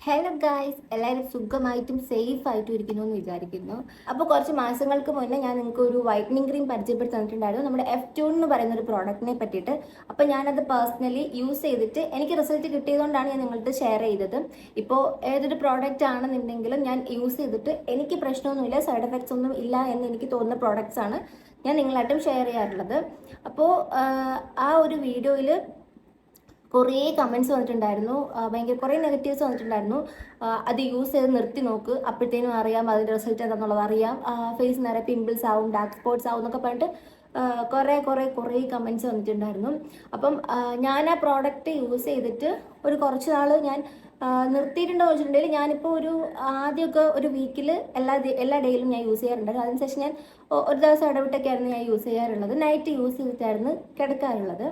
Hello guys, എല്ലാവരും സുഖമായിട്ടും safe ആയിട്ടും ഇരിക്കുന്നു എന്ന് വിചാരിക്കുന്നു. അപ്പോൾ കുറച്ച് മാസങ്ങൾക്ക് മുന്നേ ഞാൻ നിങ്ങൾക്ക് ഒരു വൈറ്റനിങ് ക്രീം പരിചയപ്പെടുത്തി തന്നിട്ടുണ്ടായിരുന്നു, നമ്മുടെ F2 എന്ന് പറയുന്ന ഒരു പ്രോഡക്റ്റിനെ പറ്റിയിട്ട്. അപ്പോൾ ഞാനത് പേഴ്സണലി യൂസ് ചെയ്തിട്ട് എനിക്ക് റിസൾട്ട് കിട്ടിയതുകൊണ്ടാണ് ഞാൻ നിങ്ങളുടെ ഷെയർ ചെയ്തത്. ഇപ്പോൾ ഏതൊരു പ്രോഡക്റ്റ് ആണെന്നുണ്ടെങ്കിലും ഞാൻ യൂസ് ചെയ്തിട്ട് എനിക്ക് പ്രശ്നമൊന്നുമില്ല, സൈഡ് എഫക്ട്സ് ഒന്നും ഇല്ല എന്ന് എനിക്ക് തോന്നുന്ന പ്രോഡക്റ്റ്സ് ആണ് ഞാൻ നിങ്ങളായിട്ടും ഷെയർ ചെയ്യാറുള്ളത്. അപ്പോൾ ആ ഒരു വീഡിയോയിൽ കുറേ കമൻറ്റ്സ് വന്നിട്ടുണ്ടായിരുന്നു, ഭയങ്കര കുറേ നെഗറ്റീവ്സ് വന്നിട്ടുണ്ടായിരുന്നു. അത് യൂസ് ചെയ്ത് നിർത്തി നോക്ക്, അപ്പോഴത്തേനും അറിയാം അതിൻ്റെ റിസൾട്ട് എന്താണെന്നുള്ളത് അറിയാം, ഫേസ് നിറയെ പിമ്പിൾസ് ആവും, ഡാർക്ക് സ്പോട്ട്സ് ആവും എന്നൊക്കെ പറഞ്ഞിട്ട് കുറേ കമൻറ്റ്സ് വന്നിട്ടുണ്ടായിരുന്നു. അപ്പം ഞാൻ ആ പ്രോഡക്റ്റ് യൂസ് ചെയ്തിട്ട് ഒരു കുറച്ച് നാൾ ഞാൻ നിർത്തിയിട്ടുണ്ടോ എന്ന് വെച്ചിട്ടുണ്ടെങ്കിൽ ഞാനിപ്പോൾ ആദ്യമൊക്കെ ഒരു വീക്കിൽ എല്ലാ ഡേയിലും ഞാൻ യൂസ് ചെയ്യാറുണ്ടായിരുന്നു. അതിനുശേഷം ഞാൻ ഒരു ദിവസം ഇടവിട്ടൊക്കെയായിരുന്നു ഞാൻ യൂസ് ചെയ്യാറുള്ളത്. നൈറ്റ് യൂസ് ചെയ്തിട്ടായിരുന്നു കിടക്കാറുള്ളത്.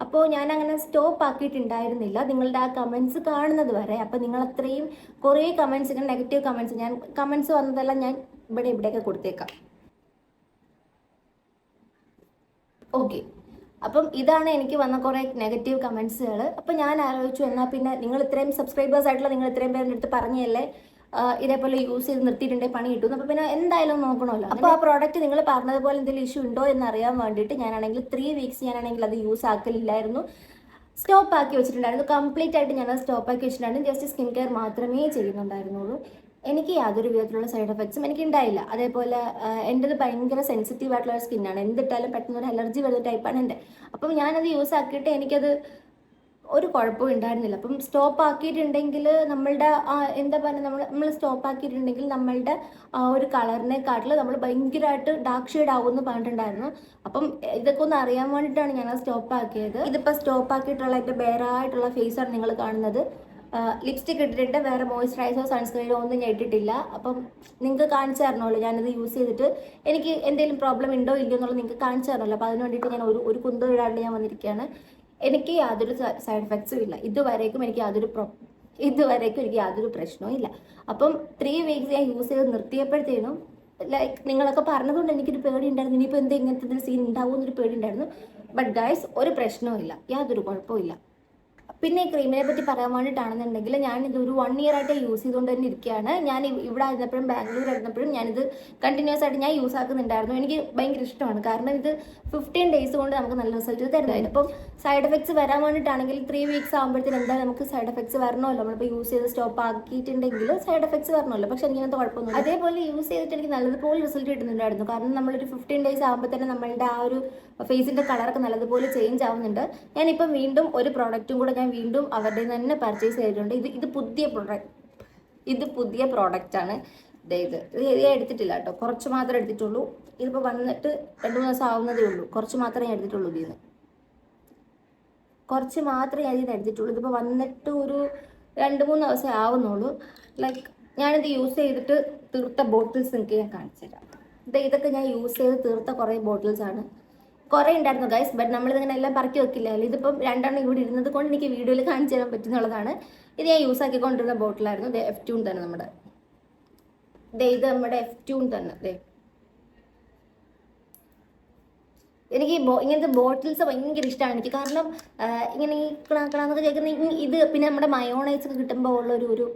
അപ്പോൾ ഞാൻ അങ്ങനെ സ്റ്റോപ്പ് ആക്കിയിട്ടുണ്ടായിരുന്നില്ല നിങ്ങളുടെ ആ കമൻസ് കാണുന്നത് വരെ. അപ്പോൾ നിങ്ങൾ അത്രയും കുറേ കമൻസ്, നെഗറ്റീവ് കമൻസ്, ഞാൻ കമൻസ് വന്നതെല്ലാം ഞാൻ ഇവിടെയൊക്കെ കൊടുത്തേക്കാം. ഓക്കെ, അപ്പം ഇതാണ് എനിക്ക് വന്ന കുറേ നെഗറ്റീവ് കമൻസുകൾ. അപ്പം ഞാൻ ആലോചിച്ചു, എന്നാൽ പിന്നെ നിങ്ങൾ ഇത്രയും സബ്സ്ക്രൈബേഴ്സ് ആയിട്ടുള്ള നിങ്ങൾ ഇത്രയും പേരുടെ അടുത്ത് പറഞ്ഞല്ലേ ഇതേപോലെ യൂസ് ചെയ്ത് നിർത്തിയിട്ടുണ്ടെങ്കിൽ പണി കിട്ടും. അപ്പോൾ പിന്നെ എന്തായാലും നോക്കണമല്ലോ. അപ്പോൾ ആ പ്രോഡക്റ്റ് നിങ്ങൾ പറഞ്ഞതുപോലെ എന്തെങ്കിലും ഇഷ്യൂ ഉണ്ടോ എന്ന് അറിയാൻ വേണ്ടിയിട്ട് ഞാനാണെങ്കിൽ 3 വീക്സ് ഞാനാണെങ്കിൽ അത് യൂസ് ആക്കലില്ലായിരുന്നു, സ്റ്റോപ്പ് ആക്കി വെച്ചിട്ടുണ്ടായിരുന്നു. കംപ്ലീറ്റ് ആയിട്ട് ഞാനത് സ്റ്റോപ്പ് ആക്കി വെച്ചിട്ടുണ്ടായിരുന്നു. ജസ്റ്റ് സ്കിൻ കെയർ മാത്രമേ ചെയ്യുന്നുണ്ടായിരുന്നുള്ളൂ. എനിക്ക് യാതൊരു വിധത്തിലുള്ള സൈഡ് എഫക്ട്സും എനിക്ക് ഉണ്ടായില്ല. അതേപോലെ എൻ്റെത് ഭയങ്കര സെൻസിറ്റീവ് ആയിട്ടുള്ള സ്കിന്നാണ്, എന്തിട്ടാലും പെട്ടെന്ന് ഒരു അലർജി വരുന്ന ടൈപ്പാണ് എൻ്റെ. അപ്പം ഞാനത് യൂസ് ആക്കിയിട്ട് എനിക്കത് ഒരു കുഴപ്പവും ഉണ്ടായിരുന്നില്ല. അപ്പം സ്റ്റോപ്പ് ആക്കിയിട്ടുണ്ടെങ്കിൽ നമ്മളുടെ എന്താ പറയുക, നമ്മൾ സ്റ്റോപ്പ് ആക്കിയിട്ടുണ്ടെങ്കിൽ നമ്മളുടെ ഒരു കളറിനെക്കാട്ടിൽ നമ്മൾ ഭയങ്കരമായിട്ട് ഡാർക്ക് ഷെയ്ഡ് ആവുമെന്ന് പറഞ്ഞിട്ടുണ്ടായിരുന്നു. അപ്പം ഇതൊക്കെ ഒന്ന് അറിയാൻ വേണ്ടിയിട്ടാണ് ഞാൻ സ്റ്റോപ്പ് ആക്കിയത്. ഇതിപ്പോൾ സ്റ്റോപ്പ് ആക്കിയിട്ടുള്ള എൻ്റെ ബേറായിട്ടുള്ള ഫേസാണ് നിങ്ങൾ കാണുന്നത്. ലിപ്സ്റ്റിക് ഇട്ടിട്ടുണ്ട്, വേറെ മോയ്സ്ചറൈസറോ സൺസ്ക്രീനോ ഒന്നും ഞാൻ ഇട്ടിട്ടില്ല. അപ്പം നിങ്ങൾക്ക് കാണിച്ചു തരണമല്ലോ ഞാനത് യൂസ് ചെയ്തിട്ട് എനിക്ക് എന്തെങ്കിലും പ്രോബ്ലം ഉണ്ടോ ഇല്ലയോ എന്നുള്ളത് നിങ്ങൾക്ക് കാണിച്ചു തരണമല്ലോ. അപ്പോൾ അതിന് വേണ്ടിയിട്ട് ഞാൻ ഒരു കുന്തം ഇടാണ്ട് ഞാൻ വന്നിരിക്കുകയാണ്. എനിക്ക് യാതൊരു സൈഡ് എഫക്ട്സും ഇല്ല, ഇതുവരേക്കും എനിക്ക് യാതൊരു പ്രശ്നവും ഇല്ല. അപ്പം 3 വീക്സ് ഞാൻ യൂസ് ചെയ്ത് നിർത്തിയപ്പോഴത്തേനും ലൈക്ക് നിങ്ങളൊക്കെ പറഞ്ഞതുകൊണ്ട് എനിക്കൊരു പേടി ഉണ്ടായിരുന്നു, ഇനിയിപ്പോൾ എന്താ ഇങ്ങനത്തെ സീൻ ഉണ്ടാവുമെന്നൊരു പേടി ഉണ്ടായിരുന്നു. ബട്ട് ഗൈസ്, ഒരു പ്രശ്നവും ഇല്ല, യാതൊരു കുഴപ്പവും ഇല്ല. പിന്നെ ഈ ക്രീമിനെ പറ്റി പറയാൻ വേണ്ടിയിട്ടാണെന്നുണ്ടെങ്കിൽ ഞാനിത് ഒരു 1 ഇയർ ആയിട്ട് യൂസ് ചെയ്തുകൊണ്ട് തന്നെ ഇരിക്കുകയാണ്. ഞാൻ ഇവിടെ ആയിരുന്നപ്പോഴും ബാംഗ്ലൂർ ആയിരുന്നപ്പോഴും ഞാനിത് കണ്ടിന്യൂസ് ആയിട്ട് ഞാൻ യൂസ് ആക്കുന്നുണ്ടായിരുന്നു. എനിക്ക് ഭയങ്കര ഇഷ്ടമാണ്, കാരണം ഇത് 15 ഡേയ്സ് കൊണ്ട് നമുക്ക് നല്ല റിസൾട്ട് തരുന്നതായിരുന്നു. അപ്പം സൈഡ് എഫക്ട്സ് വരാൻ വേണ്ടിയിട്ടാണെങ്കിൽ 3 വീക്സ് ആകുമ്പോഴത്തേനും എന്തായാലും നമുക്ക് സൈഡ് എഫക്ട്സ് വരണമല്ലോ. നമ്മളിപ്പോൾ യൂസ് ചെയ്ത് സ്റ്റോപ്പ് ആക്കിയിട്ടുണ്ടെങ്കിൽ സൈഡ് എഫക്ട്സ് വരണമല്ലോ. പക്ഷെ എനിക്കങ്ങനത്തെ കുഴപ്പമൊന്നും. അതേപോലെ യൂസ് ചെയ്തിട്ട് എനിക്ക് നല്ലതുപോലെ റിസൾട്ട് കിട്ടുന്നുണ്ടായിരുന്നു. കാരണം നമ്മളൊരു 15 ഡേയ്സ് ആകുമ്പോൾ തന്നെ നമ്മളുടെ ആ ഒരു ഫേസിൻ്റെ കളറൊക്കെ നല്ലതുപോലെ ചേഞ്ച് ആവുന്നുണ്ട്. ഞാനിപ്പം വീണ്ടും ഒരു പ്രോഡക്റ്റും കൂടെ ഞാൻ വീണ്ടും അവരുടെ തന്നെ പർച്ചേസ് ചെയ്തിട്ടുണ്ട്. ഇത് പുതിയ പ്രോഡക്റ്റ് ആണ്. ഇത് ഞാൻ എടുത്തിട്ടില്ല കേട്ടോ, കുറച്ച് മാത്രമേ എടുത്തിട്ടുള്ളൂ. ഇതിപ്പോൾ വന്നിട്ട് 2-3 ദിവസം ആവുന്നതേ ഉള്ളൂ. കുറച്ച് മാത്രമേ ഞാൻ എടുത്തിട്ടുള്ളൂ. ഇതിപ്പോൾ വന്നിട്ട് ഒരു 2-3 ദിവസം ആവുന്നുള്ളൂ. ലൈക്ക് ഞാനിത് യൂസ് ചെയ്തിട്ട് തീർത്ത ബോട്ടിൽസ് നിങ്ങൾക്ക് ഞാൻ കാണിച്ചു തരാം. ഇതൊക്കെ ഞാൻ യൂസ് ചെയ്ത് തീർത്ത കുറേ ബോട്ടിൽസ് ആണ്. കുറേ ഉണ്ടായിരുന്നു ഗൈസ്, ബട്ട് നമ്മളിതിങ്ങനെ എല്ലാം പറക്കി വെക്കില്ല. ഇതിപ്പം 2 എണ്ണം ഇവിടെ ഇരുന്നത് കൊണ്ട് എനിക്ക് വീഡിയോയിൽ കാണിച്ചു തരാൻ പറ്റുന്നുള്ളതാണ്. ഇത് ഞാൻ യൂസ് ആക്കിക്കൊണ്ടിരുന്ന ബോട്ടിലായിരുന്നു. F2 തന്നെ ഇത് നമ്മുടെ F2 തന്നെ. എനിക്ക് ഇങ്ങനത്തെ ബോട്ടിൽസ് ഭയങ്കര ഇഷ്ടമാണ് എനിക്ക്. കാരണം ഇങ്ങനെ ഈ കിണാന്നൊക്കെ കേൾക്കുന്ന ഇത്, പിന്നെ നമ്മുടെ മയോണൈസ് ഒക്കെ കിട്ടുമ്പോൾ ഉള്ള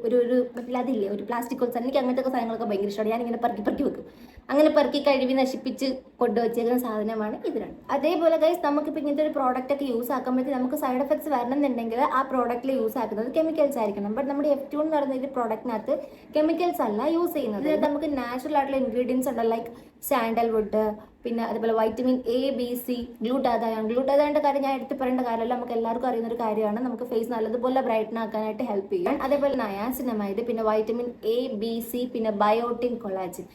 ഒരു അതില്ലേ, ഒരു പ്ലാസ്റ്റിക് കോൾസ്. എനിക്ക് അങ്ങനത്തെ സാധനങ്ങളൊക്കെ ഭയങ്കര ഇഷ്ടമാണ്. ഞാനിങ്ങനെ പറക്കി വെക്കും. അങ്ങനെ പറക്കി കഴുകി നശിപ്പിച്ച് കൊണ്ടുവച്ചേക്കുന്ന സാധനമാണ് ഇത് രണ്ടും. അതേപോലെ ഗൈസ്, നമുക്കിപ്പോൾ ഇങ്ങനത്തെ ഒരു പ്രോഡക്റ്റ് ഒക്കെ യൂസ് ആക്കുമ്പോഴത്തേക്ക് നമുക്ക് സൈഡ് എഫക്ട്സ് വരണമെന്നുണ്ടെങ്കിൽ ആ പ്രോഡക്റ്റിൽ യൂസ് ആക്കുന്നത് കെമിക്കൽസ് ആയിരിക്കണം. ബട്ട് നമ്മുടെ F2 എന്ന് പറയുന്ന ഒരു പ്രോഡക്റ്റിനകത്ത് കെമിക്കൽസ് അല്ല യൂസ് ചെയ്യുന്നത്. നമുക്ക് നാച്ചുറൽ ആയിട്ടുള്ള ഇൻഗ്രീഡിയൻസ് ഉണ്ട്, ലൈക്ക് സാൻഡൽവുഡ്, പിന്നെ അതുപോലെ വൈറ്റമിൻ A, B, C, ഗ്ലൂട്ടാതയോണിന്റെ കാര്യം ഞാൻ എടുത്ത് പറയേണ്ട കാര്യമല്ല, നമുക്ക് എല്ലാവർക്കും അറിയുന്ന ഒരു കാര്യമാണ്. നമുക്ക് ഫേസ് നല്ലതുപോലെ ബ്രൈറ്റൻ ആക്കാനായിട്ട് ഹെൽപ്പ് ചെയ്യും. അതേപോലെ നയാസിനമൈഡ്, പിന്നെ വൈറ്റമിൻ A, B, C, പിന്നെ ബയോട്ടിൻ, കൊളാജിൻ,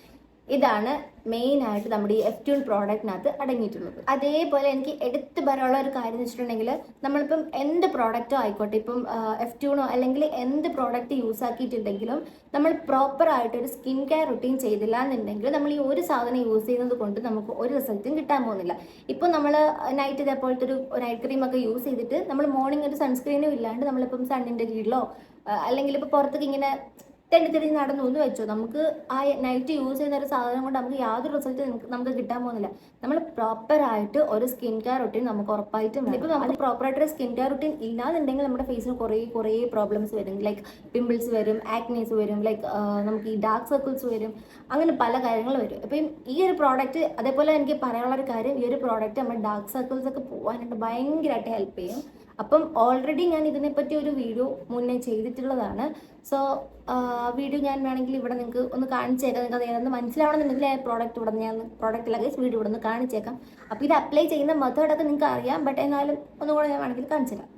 ഇതാണ് മെയിൻ ആയിട്ട് നമ്മുടെ ഈ F2 പ്രോഡക്റ്റിനകത്ത് അടങ്ങിയിട്ടുള്ളത്. അതേപോലെ എനിക്ക് എടുത്തു പറയാനുള്ള ഒരു കാര്യം എന്ന് വെച്ചിട്ടുണ്ടെങ്കിൽ, നമ്മളിപ്പം എന്ത് പ്രോഡക്റ്റോ ആയിക്കോട്ടെ, ഇപ്പം F2 അല്ലെങ്കിൽ എന്ത് പ്രോഡക്റ്റ് യൂസ് ആക്കിയിട്ടുണ്ടെങ്കിലും നമ്മൾ പ്രോപ്പറായിട്ടൊരു സ്കിൻ കെയർ റുട്ടീൻ ചെയ്തില്ല എന്നുണ്ടെങ്കിൽ നമ്മൾ ഈ ഒരു സാധനം യൂസ് ചെയ്യുന്നത് കൊണ്ട് നമുക്ക് ഒരു റിസൾട്ടും കിട്ടാൻ പോകുന്നില്ല. ഇപ്പോൾ നമ്മൾ നൈറ്റ് ഇതേപോലത്തെ ഒരു നൈറ്റ് ക്രീം ഒക്കെ യൂസ് ചെയ്തിട്ട് നമ്മൾ മോർണിംഗ് ഒരു സൺസ്ക്രീനും ഇല്ലാണ്ട് നമ്മളിപ്പം സണ്ണിൻ്റെ കീഴിലോ അല്ലെങ്കിൽ ഇപ്പോൾ പുറത്തേക്ക് ഇങ്ങനെ തെണ്ടി നടന്നു എന്ന് വെച്ചോ, നമുക്ക് ആ നൈറ്റ് യൂസ് ചെയ്യുന്ന ഒരു സാധനം കൊണ്ട് നമുക്ക് യാതൊരു റിസൾട്ട് നമുക്ക് കിട്ടാൻ പോകുന്നില്ല. നമ്മൾ പ്രോപ്പറായിട്ട് ഒരു സ്കിൻ കെയർ റുട്ടീൻ നമുക്ക് ഉറപ്പായിട്ടും വേണം. ഇപ്പോൾ നമുക്ക് പ്രോപ്പറായിട്ട് സ്കിൻ കെയർ റുട്ടീൻ ഇല്ലാന്നുണ്ടെങ്കിൽ നമ്മുടെ ഫേസിന് കുറേ പ്രോബ്ലംസ് വരും. ലൈക്ക് പിമ്പിൾസ് വരും, ആക്നീസ് വരും, ലൈക്ക് നമുക്ക് ഈ ഡാർക്ക് സർക്കിൾസ് വരും, അങ്ങനെ പല കാര്യങ്ങൾ വരും. അപ്പം ഈ ഒരു പ്രോഡക്റ്റ്, അതേപോലെ എനിക്ക് പറയാനുള്ള ഒരു കാര്യം, ഈ ഒരു പ്രോഡക്റ്റ് നമ്മുടെ ഡാർക്ക് സർക്കിൾസ് ഒക്കെ പോകാനായിട്ട് ഭയങ്കരമായിട്ട് ഹെൽപ്പ് ചെയ്യും. അപ്പം ഓൾറെഡി ഞാൻ ഇതിനെപ്പറ്റി ഒരു വീഡിയോ മുന്നേ ചെയ്തിട്ടുള്ളതാണ്. സോ വീഡിയോ ഞാൻ വേണമെങ്കിൽ ഇവിടെ നിങ്ങൾക്ക് ഒന്ന് കാണിച്ചേക്കാം. നിങ്ങൾക്ക് അത് ഏതെന്ന് മനസ്സിലാവണമെന്നുണ്ടെങ്കിൽ ആ പ്രോഡക്റ്റ് ഇവിടെ ഞാൻ പ്രോഡക്റ്റിലൊക്കെ വീഡിയോ ഇവിടെ നിന്ന് കാണിച്ചേക്കാം. അപ്പോൾ ഇത് അപ്ലൈ ചെയ്യുന്ന മെത്തേഡൊക്കെ നിങ്ങൾക്ക് അറിയാം, ബട്ട് എന്നാലും ഒന്നുകൂടെ ഞാൻ വേണമെങ്കിൽ കാണിച്ചേക്കാം.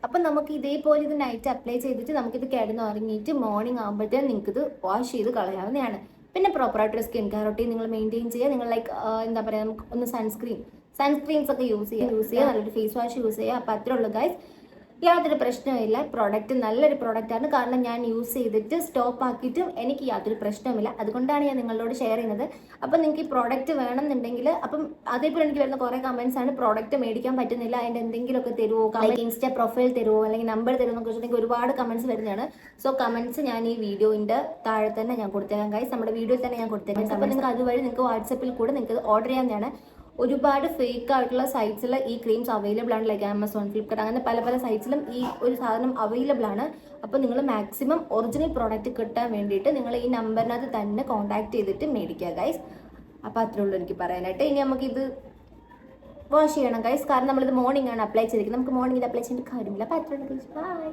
അപ്പം നമുക്ക് ഇതേപോലെ ഇത് നൈറ്റ് അപ്ലൈ ചെയ്തിട്ട് നമുക്കിത് കിടന്ന് ഉറങ്ങിയിട്ട് മോർണിംഗ് ആകുമ്പോഴത്തേനും നിങ്ങൾക്കിത് വാഷ് ചെയ്ത് കളയാവുന്നതാണ്. പിന്നെ പ്രോപ്പറായിട്ടൊരു സ്കിൻ കെയർ റൊട്ടീൻ നിങ്ങൾ മെയിൻറ്റെയിൻ ചെയ്യുക. നിങ്ങൾ ലൈക്ക് എന്താ പറയുക, നമുക്ക് ഒന്ന് സൺസ്ക്രീൻസ് ഒക്കെ യൂസ് ചെയ്യുക, നല്ലൊരു ഫേസ് വാഷ് യൂസ് ചെയ്യുക. അപ്പോൾ അത്രേ ഉള്ളൂ ഗൈസ്. യാതൊരു പ്രശ്നവുമില്ല. പ്രോഡക്റ്റ് നല്ലൊരു പ്രോഡക്റ്റാണ്. കാരണം ഞാൻ യൂസ് ചെയ്തിട്ട് സ്റ്റോപ്പ് ആക്കിയിട്ടും എനിക്ക് യാതൊരു പ്രശ്നവുമില്ല. അതുകൊണ്ടാണ് ഞാൻ നിങ്ങളോട് ഷെയർ ചെയ്യുന്നത്. അപ്പം നിങ്ങൾക്ക് ഈ പ്രോഡക്റ്റ് വേണമെന്നുണ്ടെങ്കിൽ, അപ്പം അതേപോലെ എനിക്ക് വരുന്ന കുറേ കമൻസ് ആണ്, പ്രോഡക്റ്റ് മേടിക്കാൻ പറ്റുന്നില്ല, അതിൻ്റെ എന്തെങ്കിലുമൊക്കെ തരുമോ, ഇൻസ്റ്റാ പ്രൊഫൈൽ തരുമോ, അല്ലെങ്കിൽ നമ്പർ തരുമോ എന്നൊക്കെ വെച്ചിട്ടുണ്ടെങ്കിൽ ഒരുപാട് കമൻസ് വരുന്നതാണ്. സോ കമൻസ് ഞാൻ ഈ വീഡിയോൻ്റെ താഴെ തന്നെ ഞാൻ കൊടുത്തേക്കാം ഗൈസ്, നമ്മുടെ വീഡിയോയിൽ തന്നെ ഞാൻ കൊടുത്തേക്കാം. അപ്പോൾ നിങ്ങൾക്ക് അതുവഴി നിങ്ങൾക്ക് വാട്സപ്പിൽ കൂടെ നിങ്ങൾക്ക് ഓർഡർ ചെയ്യാവുന്നതാണ്. ഒരുപാട് ഫേക്ക് ആയിട്ടുള്ള സൈറ്റ്സിൽ ഈ ക്രീംസ് അവൈലബിൾ ആണ്. ലൈക്ക് ആമസോൺ, ഫ്ലിപ്കാർട്ട്, അങ്ങനെ പല സൈറ്റ്സിലും ഈ ഒരു സാധനം അവൈലബിൾ ആണ്. അപ്പോൾ നിങ്ങൾ മാക്സിമം ഒറിജിനൽ പ്രോഡക്റ്റ് കിട്ടാൻ വേണ്ടിയിട്ട് നിങ്ങൾ ഈ നമ്പറിനകത്ത് തന്നെ കോൺടാക്ട് ചെയ്തിട്ട് മേടിക്കുക ഗൈസ്. അപ്പോൾ അത്രേ ഉള്ളൂ എനിക്ക് പറയാനായിട്ട്. ഇനി നമുക്കിത് വാഷ് ചെയ്യണം ഗൈസ്, കാരണം നമ്മളിത് മോർണിംഗ് ആണ് അപ്ലൈ ചെയ്തിരിക്കുന്നത്. നമുക്ക് മോർണിംഗ് ഇത് അപ്ലൈ ചെയ്യേണ്ട കാര്യമില്ല. അപ്പോൾ അത്രേ ഉള്ളൂ ഗൈസ്. ബൈ.